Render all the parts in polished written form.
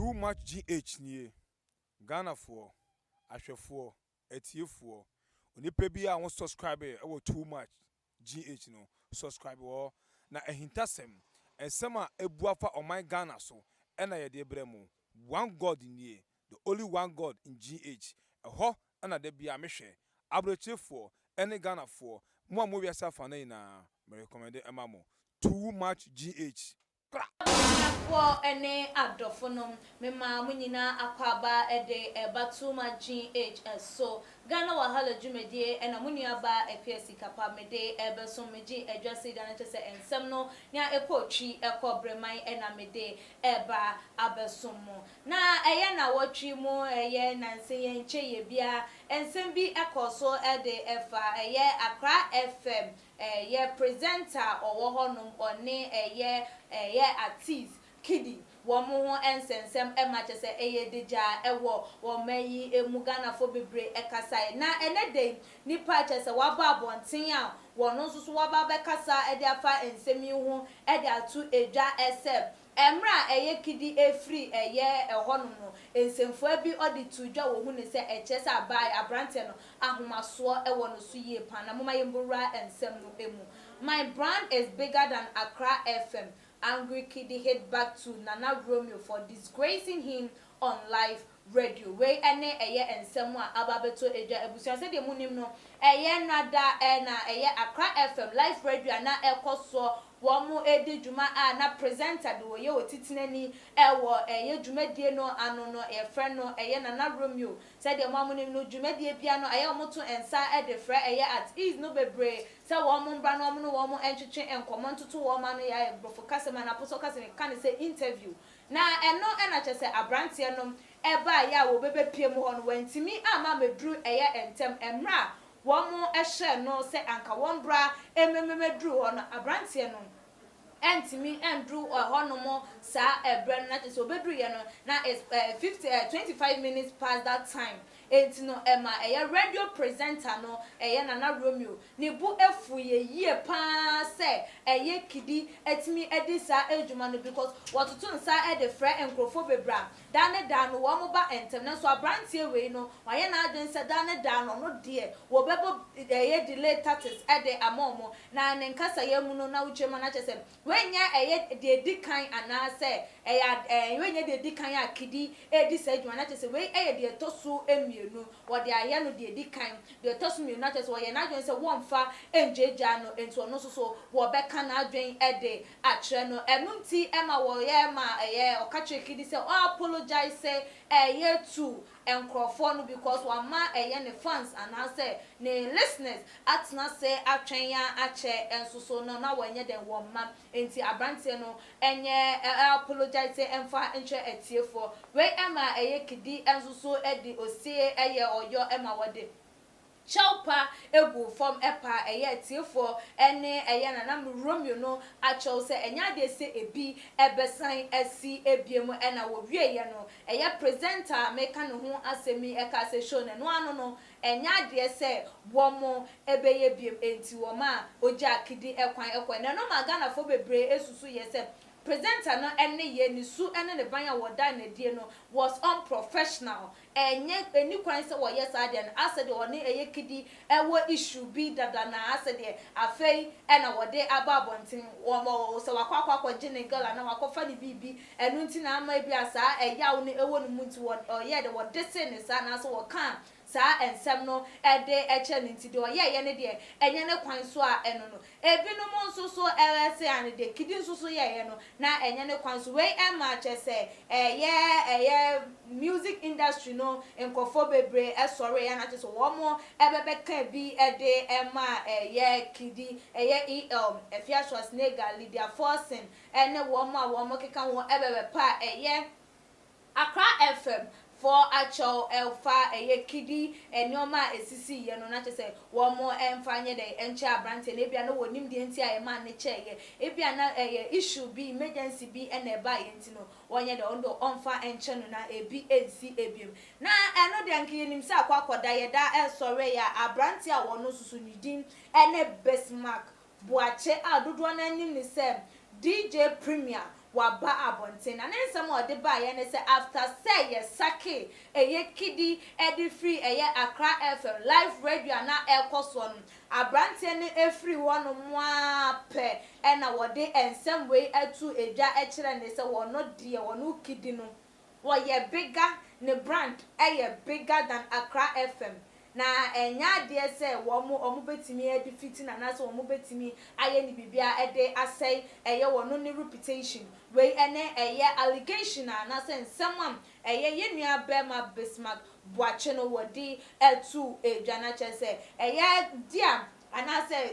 too much GH nie Ghana for ahwefo etiefo onipa bi a won subscribe e wo too much GH no subscribe wo na ehintasem ensem a ebuafa oman Ghana so na ye de bremu one god nie the only one god in GH eho na de bia mehwe abrochefo ene Ghana for mo wiasa fa na ina me recommend emamo too much GH for any adophonom me ma munyina akwaba ede batuma GH so Ghana wahala jumedie ena munyaba epiesi kapa mede ebeso meji adjust dan chese ensem no nya ekotwi ekobreman ena mede eba abesomo na eye na wotwi mu eye nanse ye nche ye bia ensem bi ekoso ede efa eye Accra FM ye presenter owo honum one eye artist Kidi womo ho ensensem chese eye deja ewo wo mayi emu Ghana fo bebre ekasai na enede nipa chese waba abonten a wono nso waba bekasa ede afa ensemi ho ede atu edwa esem emra eye Kidi efri eye ehonum no ensemfo bi odi tudwa wo hu ne se echese abai abrante no ahomaso ewo no so yie pa na moma yembura ensem no emu. My brand is bigger than Accra FM. Angry Kidi head back to Nana Romeo for disgracing him on live radio. We ene eye ensemu a ababeto eja ebusia se de munim no eye nada na eye Accra FM live radio na ekoso womu edi juma na presenter do ye otitinani ewo eye jumadie no ano no e friend no eye Nana Romeo se de mamunim no jumadie bia no eye omoto ensa e de frɛ eye at ease no bebre se womu mbra no omo no womu entwetwe enkomo ntoto woma no ya brofo kasema na poso kasema kan say interview na eno na chese abrantie no eba ya wo bebe pie mu ho no wantimi ama medru eye entem emra womo ehye no se anka wombra emememedru ho no abrantie no entimi endru honomo sa ebre na chese obedru ye no na is 25 minutes past that time entino ema eye radio presenter no eye Nana Romeo ne bu efu ye yie pa se eye Kidi etimi edisa ejuma no because watoto nsa ede frɛ enkrofo bebra dane dan no wo mo ba entem na so abrantie we no waye na adwen se dane dan no de wo bebo eye delay taxes ede amomo na ne nkasa ye mu no na uchema na chese wenya eye de dikan ana se eye wenya de dikan a Kidi edisa ejuma na chese we eye de tosu emi no wode aye no de dikan de tosu mi na chese wo ye na adwen se wonfa enjeja no ento no so wo beka na adwen ede akre no enunti ema wo ye ma eye okache Kidi se apologize say eye to enkrofo no because wama eye ne fans and I say ne listeners atna say atwen ya ache ensoso no na wanye den woma enti abrante no enye apologize say emfa enche etiefo we ema eye Kidi ensoso edi osie eye oyo ema wode Chaupa egu from epa eye tiefo ene eye Nana Romeo no acho se enya de se ebi ebesan esi ebiemu ena wo wie ye no eye presenter meka no ho asemi eka se show ne no ano no enya de se womo ebeye biem enti wo ma oja Kidi ekwan na no ma Ghana fo bebre esusu ye se presenter no ene ye ni su ene ne banya woda na die no was unprofessional enye eni kwan se wo yes ade na asede one eye Kidi ewo issue bi dada na asede afei ena wode ababontin wo se wakwa gene gala na wakofa ni bibi enu nti na ama bi asa eyawo ne ewo ne muntu wo ye de wode se ne sa na so wo kan sa ensem no ede eche nti de ye ne de enye ne kwan so a eno no ebinom nso so ewese ane de Kidi nso so ye no na enye ne kwan so we ema chese eye music industry no enkofo bebre esore ya na chese wo mo ebebeka bi ede ema eye Kidi eye Efia Schwarzenegger Lydia Forsen ene wo mo keka wo ebebe pa eye Accra FM for actual elfa eye Kidi enyoma esisi ye no na chese wo mo emfanye de enche abrante na bia no wonim de enti aye man ne cheye ebia na issue bi emergency bi ena eba ye enti no wonye de ondo onfa enche no na ebi ensi ebiem na eno de anke yenim se akwakoda ye da esore ya abrante a wono susu nidin ene Bestmark Boache a dodo na nim ni se DJ Premier waba abonten na nsɛm a ɔde ba yɛ ne sɛ after say yɛ sake ɛyɛ kidi ɛde free ɛyɛ Accra FM live radio na ɛkɔ so no abranteɛ ne efiri hɔ no moa pɛ ɛna wɔde nsɛm wei atu edwa ɛkyerɛ ne sɛ wɔno deɛ wɔno kidi no wɔyɛ bigger ne brand ɛyɛ bigger than Accra FM na enya de se wo betimi edi fiti na na so wo betimi aye ni bibia ede asai eye wono ni reputation we ene eye allegation na se nsɛm eye yenua bema Bismarck Boakye no wodi etu edwana kyese eye dia ana say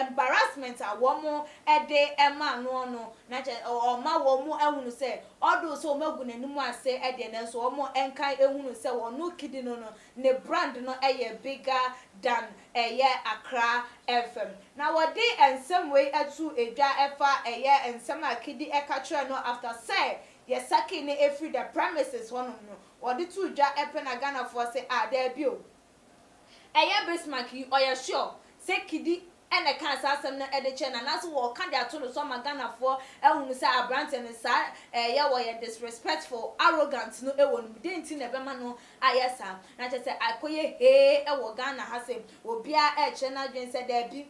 embarrassment a womo ede ema no na che o ma womo ehunu say odo so magu nanimu ase ede na so womo enkan ehunu say wono kidi no ne brand no eye bigger than eye Accra FM na wodi ensem we atu edwa efa eye ensem akidi ekatwe no after say yesaki ne every the premises hono no wodi tu dwa epe na Ghana for say there bi o eye Bismarck yi oya sure sekidi ene kan asem na ede che na so wo ka dia to no so magana for ehunu say abrante ne sa ye wo ye disrespectful arrogant no e wonu de nti na bema no ayesa na che say akoye he e wo Ghana ha se obia e che na dwen say da bi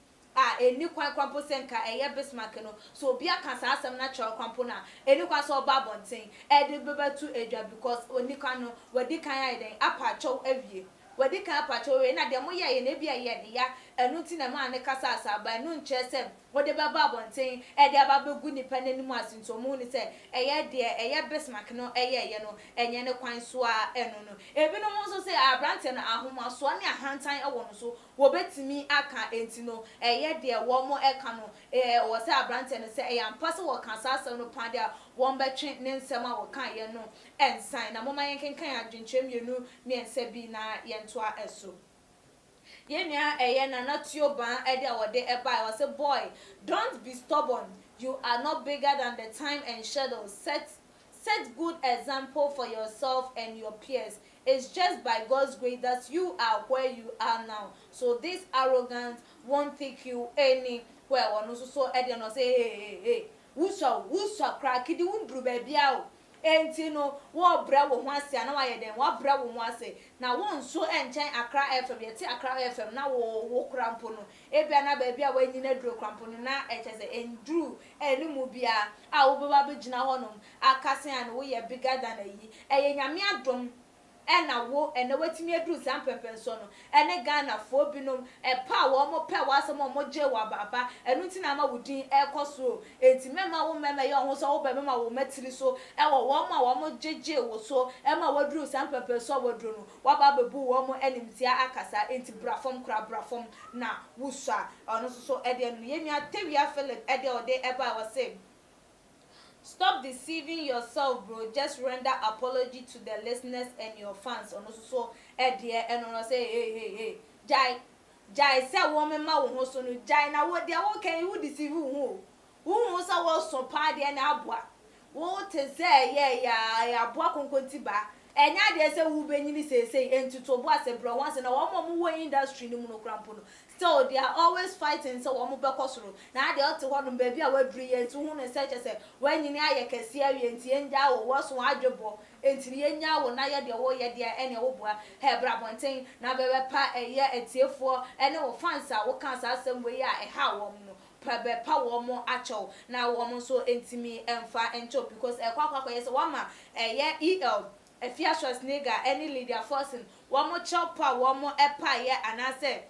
eni kwan kwampo senka eye Bismarck no so obia kan asem na che kwampo na eni kwa so ba bonten e de bebatu edwa because oni kan no wadi kan aiden apa chow awie wadi kan pacho we na de mo ye na bia ye de ya enu ti na ma ne kasa asa ba enu nche se wode ba ba bonten e de ba begu ni panani mu asinto mu ni se eye de eye Bismarck no eye no enye ne kwan so a enu no ebi no mo so se abrante na ahoma so ne ahantan e wo no so wo betimi aka enti no eye de wo mo eka no wo se abrante no se eye ampa se wo kasa asa no pa de a won betwe ne nsem a wo kan ye no ensan na mo ma yenkenkan adwenkyem yenu ne ensa bi na yentoa eso yenua eye na natio ban ede a wode eba I say boy don't be stubborn you are not bigger than the time and shadows set good example for yourself and your peers. It's just by God's grace that you are where you are now. So this arrogance won't take you anywhere. One so ede no say hey wusa crack di wundru baby out. Enti no wo bra wo ho ase na wa ye den wo bra wo ho ase na wo nso enchen Accra FM ye ti Accra FM na wo krampo no ebia na ba bia wa nyina duro krampo no na echese endru enimu bia a wo beba begina honom akase an wo ye bigger than ayi eye nyame adom ena wo ena watimi adru sampempen so no ene Ghana fo binom pa wo mo pa wasem mo je wa baba enu ti na ma wudin ekoso enti mema wo mema ye ho so wo ba mema wo matiri so e wo mo jeje wo so e ma wadru sampempen so wadru no wa ba bebu wo mo enimtia akasa enti brafom kra brafom na wusa ono so e de no ye nua tewia Philip e de ode e ba wa say stop deceiving yourself, bro. Just render apology to the listeners and your fans. And also, dear, and on say, hey, Jai, say, woman, ma, who so no, Jai, now what they all can you deceive who was our so party and abwa. What to say, yeah, abwa contiba. And ya there say, who be say, and to boss a bro once and a woman industry, no monocrampo. So they are always fighting so omo bekosoro na they ought to one baby a wadri yen to hu ne search say when you aye kese awie enti enja wo so adwebo enti enya wo na ye de wo ye de ene wo boa he bra bonten na bebe pa eye etiefo ene wo fans a wo kan sa asem we a ha wo no pebe pa wo mo acho na wo mo so entimi emfa encho because kwakwa yes wo ma eye el Efia Schwarzenegger any leader forcing wo mo chopa wo mo epa ye anase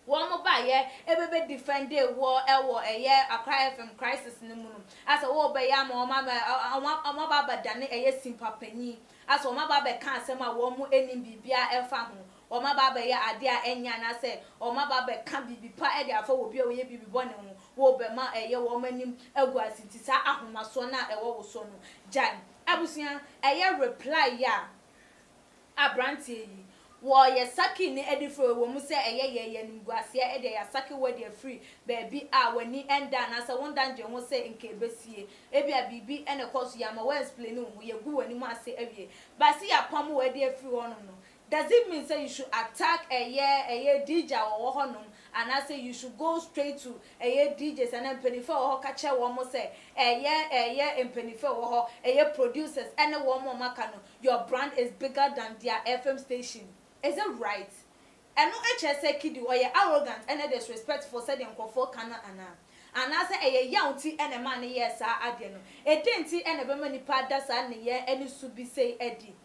one more by ye, every defend the war, a year, a cry from crisis in the moon. As a war by yam or mamma, a mobaba done a yes, simple penny. As for my baba can't say my warm any bibia elfamu, or my baba ya idea any and I say, or my baba can't be part of for will be born, will be my a year woman in a was it is a my son, a war son. Jan, Abusian, a year reply ya. A branty. Wo ye saki ni edifo wo mu se ye nimguase e de ya saki wo de free baby a wani enda na se won danje ho se nke besie e bia bibi ene koso ya ma we explain hu ye gu wani mu ase awie ba si ya pam wo de free wono no does it mean say you should attack a DJ or honum and I say you should go straight to a DJs and then penny for catch a woman say and penny for a producers and a woman macano your brand is bigger than their FM station. Is it right? And no HSA kid or you're arrogant and a disrespectful said in for Kana and I say a young tea and a man yes I didn't a dainty and a woman padas and ye any should be say Eddie.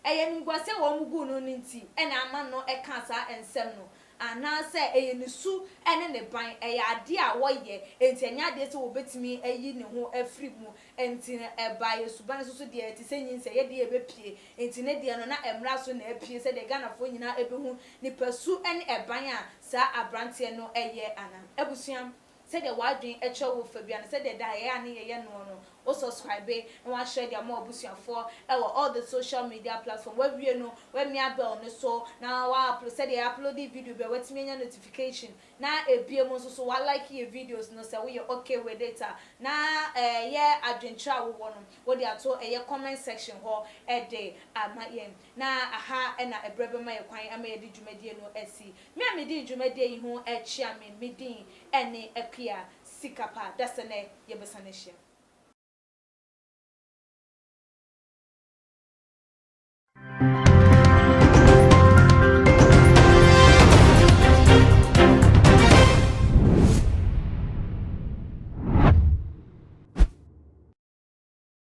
Eyen gwase wo mugu no nti e na ama no e kansa ensem no ana se eyen su ene ne ban e ya ade a wo ye enti enya de se wo betimi ayi ne ho afri mu enti e ba ye suban so de eti se nyin se ye de e bepie enti ne de no na emra so na apie se de Ghana fo nyina ebehu ni pasu ene e ban a sa abrante no eye ana ebusuam said the wadwin echo wo fabian said the da ya ne ye no o subscribe and wa share their more busuafo all the social media platform where we know where me abel no so now wa upload said they upload the video be wait me notification na ebie mo so wa like your videos no say we okay with data na yeah adwentra wo no wo dey ato comment section ho de amayen na aha na ebrebe ma yakwan ama ye di dwumadie no asi me di dwumadie yi ho chia me din ene apia sikapa dasene yebesane hye.